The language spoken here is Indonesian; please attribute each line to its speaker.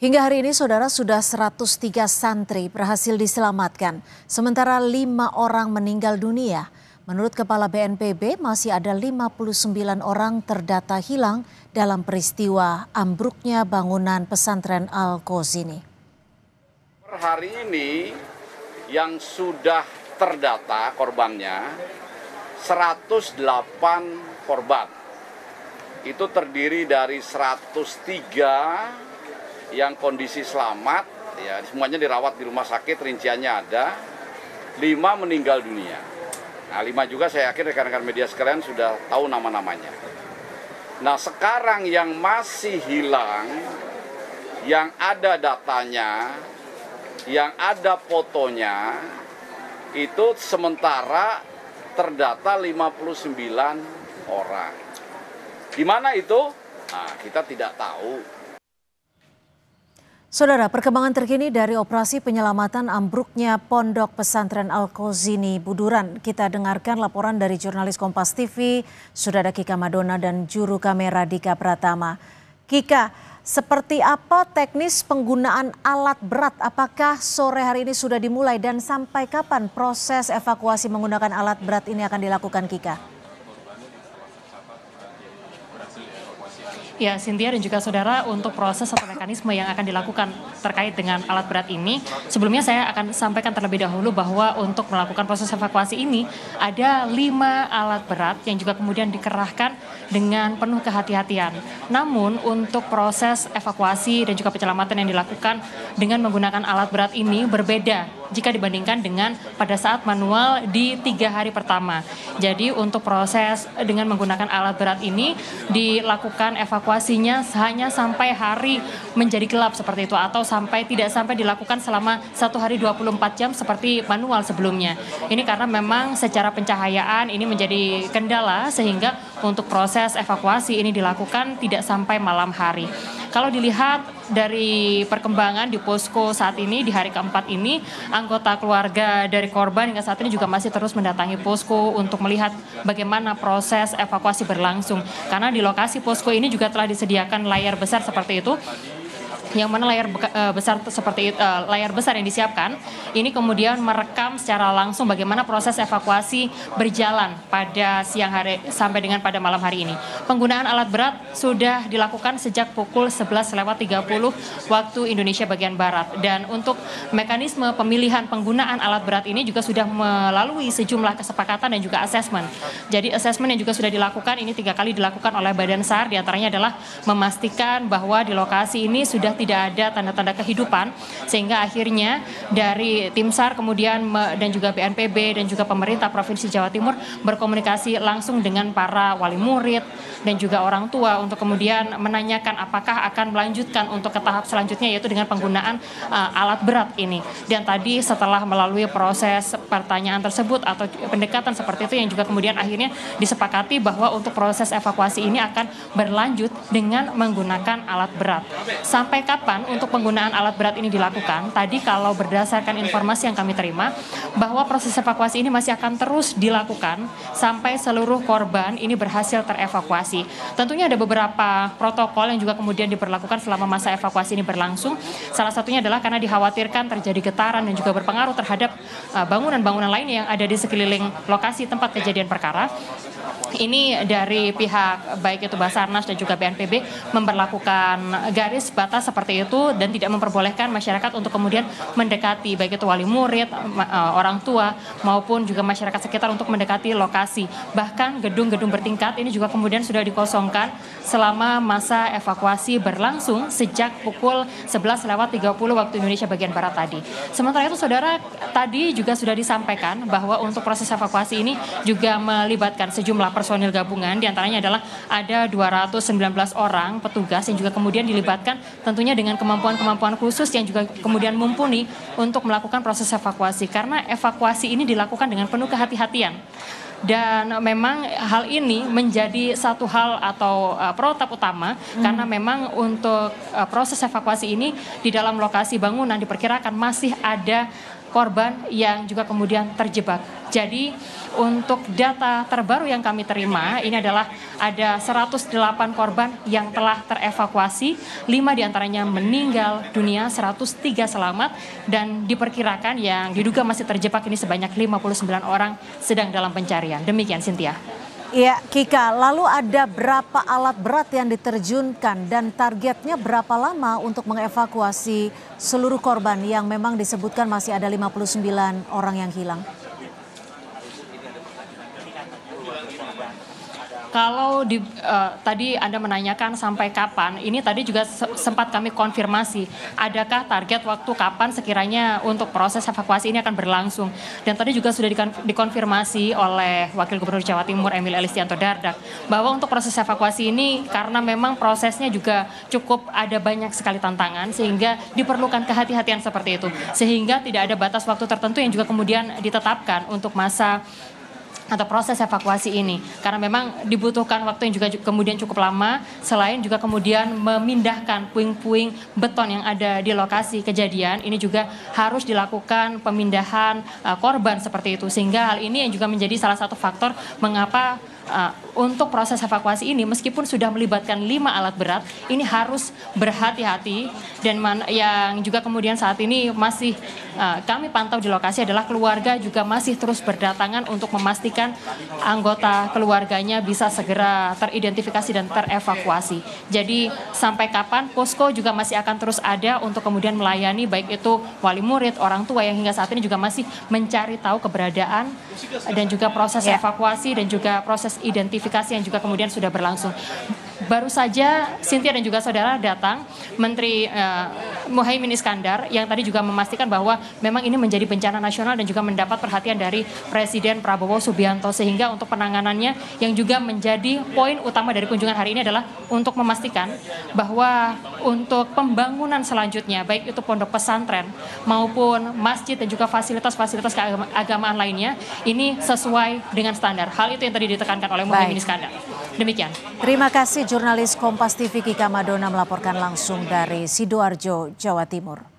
Speaker 1: Hingga hari ini, saudara, sudah 103 santri berhasil diselamatkan, sementara 5 orang meninggal dunia. Menurut Kepala BNPB, masih ada 59 orang terdata hilang dalam peristiwa ambruknya bangunan pesantren Al-Qoz ini.
Speaker 2: Per hari ini yang sudah terdata korbannya 108 korban. Itu terdiri dari 103 yang kondisi selamat, ya semuanya dirawat di rumah sakit, rinciannya ada, 5 meninggal dunia. Nah, 5 juga saya yakin rekan-rekan media sekalian sudah tahu nama-namanya. Nah, sekarang yang masih hilang, yang ada datanya, yang ada fotonya, itu sementara terdata 59 orang. Di mana itu? Nah, kita tidak tahu.
Speaker 1: Saudara, perkembangan terkini dari operasi penyelamatan ambruknya Pondok Pesantren Al-Qoz ini Buduran. Kita dengarkan laporan dari jurnalis Kompas TV, sudah ada Kika Madona dan juru kamera Dika Pratama. Kika, seperti apa teknis penggunaan alat berat? Apakah sore hari ini sudah dimulai dan sampai kapan proses evakuasi menggunakan alat berat ini akan dilakukan, Kika?
Speaker 3: Ya, Cynthia dan juga saudara, untuk proses atau mekanisme yang akan dilakukan terkait dengan alat berat ini, sebelumnya saya akan sampaikan terlebih dahulu bahwa untuk melakukan proses evakuasi ini ada 5 alat berat yang juga kemudian dikerahkan dengan penuh kehati-hatian. Namun untuk proses evakuasi dan juga penyelamatan yang dilakukan dengan menggunakan alat berat ini berbeda jika dibandingkan dengan pada saat manual di 3 hari pertama. Jadi untuk proses dengan menggunakan alat berat ini dilakukan evakuasinya hanya sampai hari menjadi gelap seperti itu, atau tidak sampai dilakukan selama 1 hari 24 jam seperti manual sebelumnya. Ini karena memang secara pencahayaan ini menjadi kendala sehingga untuk proses evakuasi ini dilakukan tidak sampai malam hari. Kalau dilihat dari perkembangan di posko saat ini, di hari keempat ini, anggota keluarga dari korban hingga saat ini juga masih terus mendatangi posko untuk melihat bagaimana proses evakuasi berlangsung. Karena di lokasi posko ini juga telah disediakan layar besar seperti itu, yang mana layar besar seperti layar besar yang disiapkan ini kemudian merekam secara langsung bagaimana proses evakuasi berjalan pada siang hari sampai dengan pada malam hari ini. Penggunaan alat berat sudah dilakukan sejak pukul 11.30 waktu Indonesia bagian Barat, dan untuk mekanisme pemilihan penggunaan alat berat ini juga sudah melalui sejumlah kesepakatan dan juga asesmen. Jadi asesmen yang juga sudah dilakukan ini 3 kali dilakukan oleh Badan SAR, diantaranya adalah memastikan bahwa di lokasi ini sudah tidak ada tanda-tanda kehidupan, sehingga akhirnya dari tim SAR kemudian dan juga BNPB dan juga pemerintah Provinsi Jawa Timur berkomunikasi langsung dengan para wali murid dan juga orang tua untuk kemudian menanyakan apakah akan melanjutkan untuk ke tahap selanjutnya, yaitu dengan penggunaan alat berat ini. Dan tadi setelah melalui proses pertanyaan tersebut atau pendekatan seperti itu, yang juga kemudian akhirnya disepakati bahwa untuk proses evakuasi ini akan berlanjut dengan menggunakan alat berat. Sampai kapan untuk penggunaan alat berat ini dilakukan? Tadi kalau berdasarkan informasi yang kami terima, bahwa proses evakuasi ini masih akan terus dilakukan sampai seluruh korban ini berhasil terevakuasi. Tentunya ada beberapa protokol yang juga kemudian diberlakukan selama masa evakuasi ini berlangsung. Salah satunya adalah karena dikhawatirkan terjadi getaran dan juga berpengaruh terhadap bangunan-bangunan lain yang ada di sekeliling lokasi tempat kejadian perkara. Ini dari pihak baik itu Basarnas dan juga BNPB memberlakukan garis batas seperti itu dan tidak memperbolehkan masyarakat untuk kemudian mendekati baik itu wali murid, orang tua maupun juga masyarakat sekitar untuk mendekati lokasi. Bahkan gedung-gedung bertingkat ini juga kemudian sudah dikosongkan selama masa evakuasi berlangsung sejak pukul 11.30 waktu Indonesia bagian Barat tadi. Sementara itu saudara, tadi juga sudah disampaikan bahwa untuk proses evakuasi ini juga melibatkan sejumlah personil gabungan, diantaranya adalah ada 219 orang petugas yang juga kemudian dilibatkan tentunya dengan kemampuan-kemampuan khusus yang juga kemudian mumpuni untuk melakukan proses evakuasi, karena evakuasi ini dilakukan dengan penuh kehati-hatian. Dan memang hal ini menjadi satu hal atau protap utama karena memang untuk proses evakuasi ini di dalam lokasi bangunan diperkirakan masih ada korban yang juga kemudian terjebak. Jadi untuk data terbaru yang kami terima ini adalah ada 108 korban yang telah terevakuasi, 5 diantaranya meninggal dunia, 103 selamat, dan diperkirakan yang diduga masih terjebak ini sebanyak 59 orang sedang dalam pencarian. Demikian Cynthia.
Speaker 1: Iya, Kika, lalu ada berapa alat berat yang diterjunkan dan targetnya berapa lama untuk mengevakuasi seluruh korban yang memang disebutkan masih ada 59 orang yang hilang?
Speaker 3: Kalau tadi Anda menanyakan sampai kapan, ini tadi juga sempat kami konfirmasi, adakah target waktu kapan sekiranya untuk proses evakuasi ini akan berlangsung. Dan tadi juga sudah dikonfirmasi oleh Wakil Gubernur Jawa Timur Emil Elistianto Dardak, bahwa untuk proses evakuasi ini karena memang prosesnya juga cukup ada banyak sekali tantangan, sehingga diperlukan kehati-hatian seperti itu. Sehingga tidak ada batas waktu tertentu yang juga kemudian ditetapkan untuk masa atau proses evakuasi ini, karena memang dibutuhkan waktu yang juga kemudian cukup lama, selain juga kemudian memindahkan puing-puing beton yang ada di lokasi kejadian. Ini juga harus dilakukan pemindahan korban seperti itu, sehingga hal ini yang juga menjadi salah satu faktor mengapa untuk proses evakuasi ini meskipun sudah melibatkan 5 alat berat, ini harus berhati-hati. Dan yang juga kemudian saat ini masih kami pantau di lokasi adalah keluarga juga masih terus berdatangan untuk memastikan anggota keluarganya bisa segera teridentifikasi dan terevakuasi. Jadi sampai kapan posko juga masih akan terus ada untuk kemudian melayani baik itu wali murid, orang tua yang hingga saat ini juga masih mencari tahu keberadaan dan juga proses evakuasi dan juga proses identifikasi yang juga kemudian sudah berlangsung. Baru saja Cynthia dan juga saudara datang Menteri Muhaimin Iskandar yang tadi juga memastikan bahwa memang ini menjadi bencana nasional dan juga mendapat perhatian dari Presiden Prabowo Subianto, sehingga untuk penanganannya yang juga menjadi poin utama dari kunjungan hari ini adalah untuk memastikan bahwa untuk pembangunan selanjutnya baik itu pondok pesantren maupun masjid dan juga fasilitas-fasilitas keagamaan lainnya ini sesuai dengan standar. Hal itu yang tadi ditekankan oleh Muhaimin Iskandar. Demikian.
Speaker 1: Terima kasih jurnalis Kompas TV Kika Madona melaporkan langsung dari Sidoarjo, Jawa Timur.